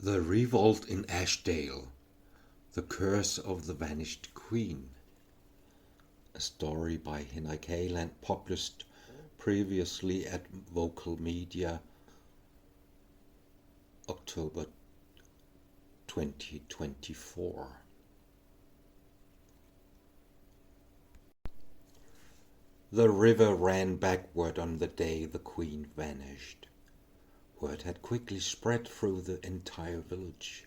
The Revolt in Ashdale, The Curse of the Vanished Queen. A story by Henrik Hayland, published previously at Vocal Media, October 2024. The river ran backward on the day the queen vanished. Word had quickly spread through the entire village.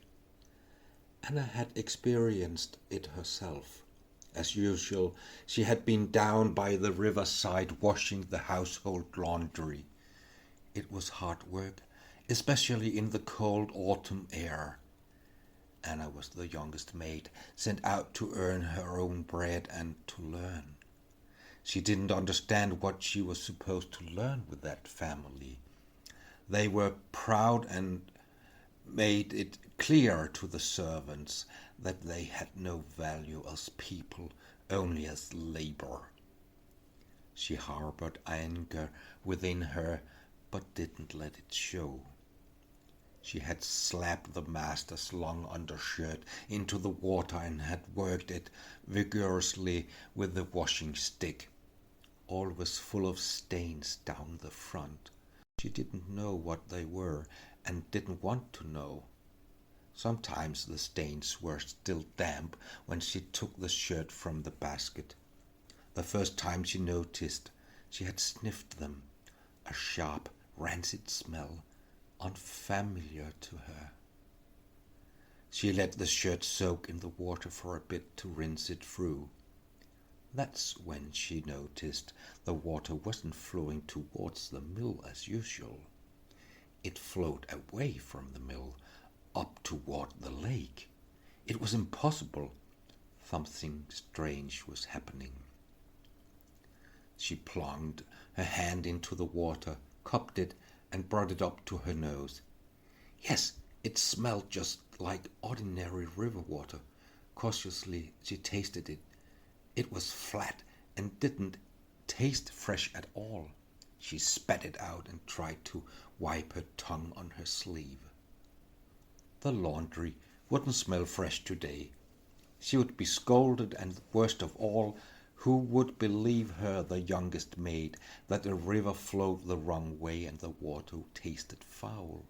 Anna had experienced it herself. As usual, she had been down by the riverside washing the household laundry. It was hard work, especially in the cold autumn air. Anna was the youngest maid, sent out to earn her own bread and to learn. She didn't understand what she was supposed to learn with that family. They were proud and made it clear to the servants that they had no value as people, only as labor. She harbored anger within her, but didn't let it show. She had slapped the master's long undershirt into the water and had worked it vigorously with the washing stick. All was full of stains down the front. She didn't know what they were and didn't want to know. Sometimes the stains were still damp when she took the shirt from the basket. The first time she noticed, she had sniffed them, a sharp, rancid smell, unfamiliar to her. She let the shirt soak in the water for a bit to rinse it through. That's when she noticed the water wasn't flowing towards the mill as usual. It flowed away from the mill, up toward the lake. It was impossible. Something strange was happening. She plunged her hand into the water, cupped it, and brought it up to her nose. Yes, it smelled just like ordinary river water. Cautiously, she tasted it. It was flat and didn't taste fresh at all. She spat it out and tried to wipe her tongue on her sleeve. The laundry wouldn't smell fresh today. She would be scolded, and worst of all, who would believe her, the youngest maid, that the river flowed the wrong way and the water tasted foul?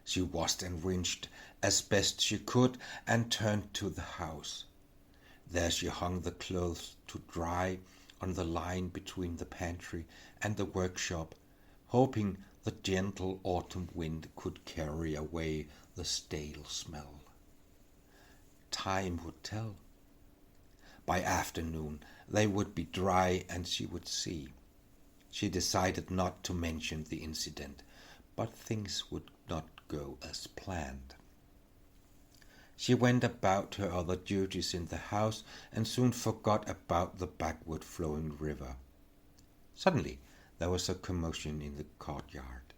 She washed and rinsed as best she could and turned to the house. There she hung the clothes to dry on the line between the pantry and the workshop, hoping the gentle autumn wind could carry away the stale smell. Time would tell. By afternoon they would be dry and she would see. She decided not to mention the incident, but things would not go as planned. She went about her other duties in the house and soon forgot about the backward flowing river. Suddenly there was a commotion in the courtyard.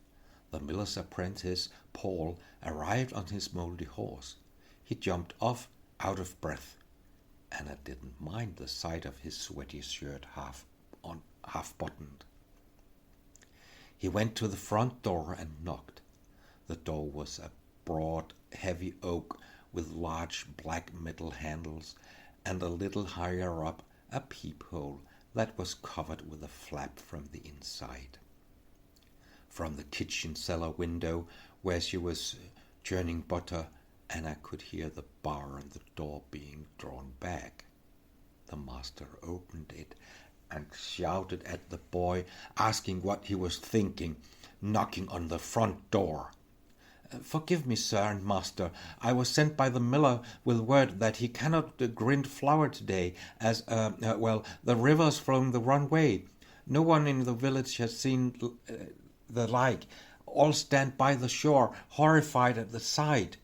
The miller's apprentice, Paul, arrived on his mouldy horse. He jumped off, out of breath. Anna didn't mind the sight of his sweaty shirt half buttoned. He went to the front door and knocked. The door was a broad, heavy oak with large black metal handles, and a little higher up a peephole that was covered with a flap from the inside. From the kitchen cellar window, where she was churning butter, Anna could hear the bar and the door being drawn back. The master opened it and shouted at the boy, asking what he was thinking, knocking on the front door. "Forgive me, sir and master. I was sent by the miller with word that he cannot grind flour today, as, the river's flowing the wrong way. No one in the village has seen the like. All stand by the shore, horrified at the sight."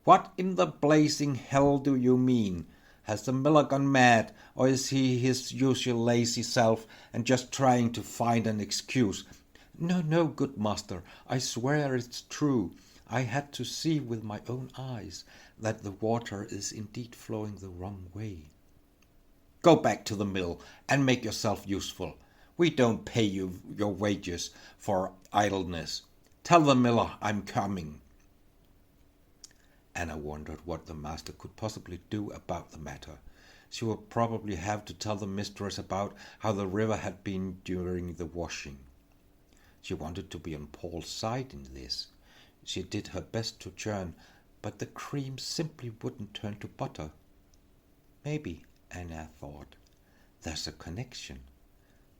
"What in the blazing hell do you mean? Has the miller gone mad, or is he his usual lazy self and just trying to find an excuse?" No, good master, I swear it's true. I had to see with my own eyes that the water is indeed flowing the wrong way." "Go back to the mill and make yourself useful. We don't pay you your wages for idleness. Tell the miller I'm coming." Anna wondered what the master could possibly do about the matter. She would probably have to tell the mistress about how the river had been during the washing. She wanted to be on Paul's side in this. She did her best to churn, but the cream simply wouldn't turn to butter. Maybe, Anna thought, there's a connection.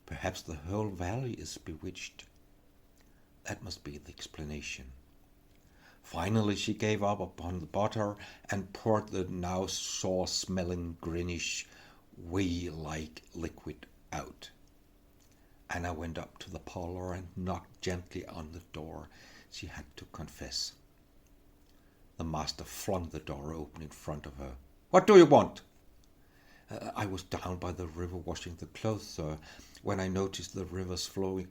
Perhaps the whole valley is bewitched. That must be the explanation. Finally she gave up upon the butter and poured the now sore-smelling, greenish, whey-like liquid out. Anna went up to the parlor and knocked gently on the door. She had to confess. The master flung the door open in front of her. "What do you want?" "I was down by the river washing the clothes, sir, when I noticed the river's flowing,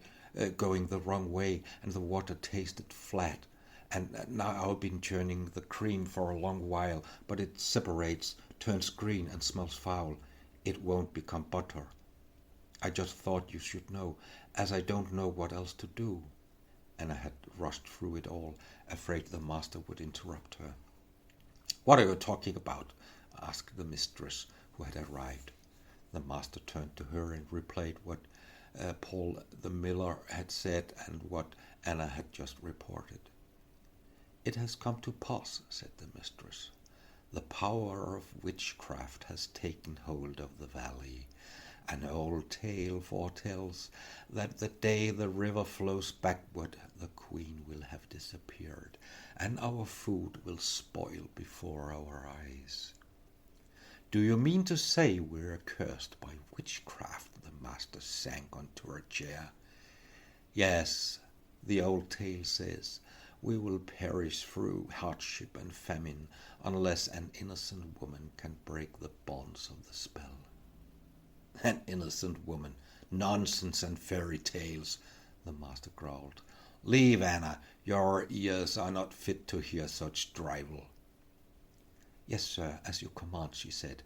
going the wrong way, and the water tasted flat. And now I've been churning the cream for a long while, but it separates, turns green, and smells foul. It won't become butter. I just thought you should know, as I don't know what else to do." Anna had rushed through it all, afraid the master would interrupt her. "What are you talking about?" asked the mistress, who had arrived. The master turned to her and replayed what Paul the miller had said and what Anna had just reported. "It has come to pass," said the mistress. "The power of witchcraft has taken hold of the valley. An old tale foretells that the day the river flows backward, the queen will have disappeared, and our food will spoil before our eyes." "Do you mean to say we're cursed by witchcraft?" The master sank onto a chair. "Yes, the old tale says we will perish through hardship and famine unless an innocent woman can break the bonds of the spell." "An innocent woman! Nonsense and fairy tales," the master growled. "Leave, Anna. Your ears are not fit to hear such drivel." "Yes, sir, as you command," she said,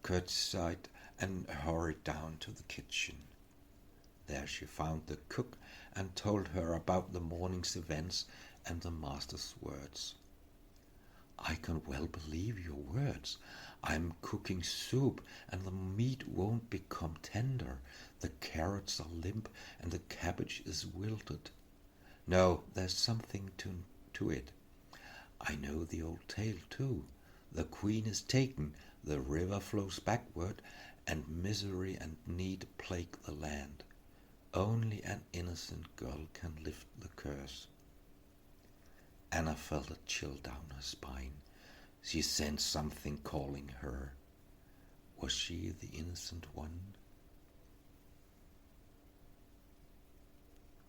curtsied, and hurried down to the kitchen. There she found the cook and told her about the morning's events and the master's words. "I can well believe your words. I'm cooking soup, and the meat won't become tender. The carrots are limp, and the cabbage is wilted. No, there's something to it. I know the old tale, too. The queen is taken, the river flows backward, and misery and need plague the land. Only an innocent girl can lift the curse." Anna felt a chill down her spine. She sensed something calling her. Was she the innocent one?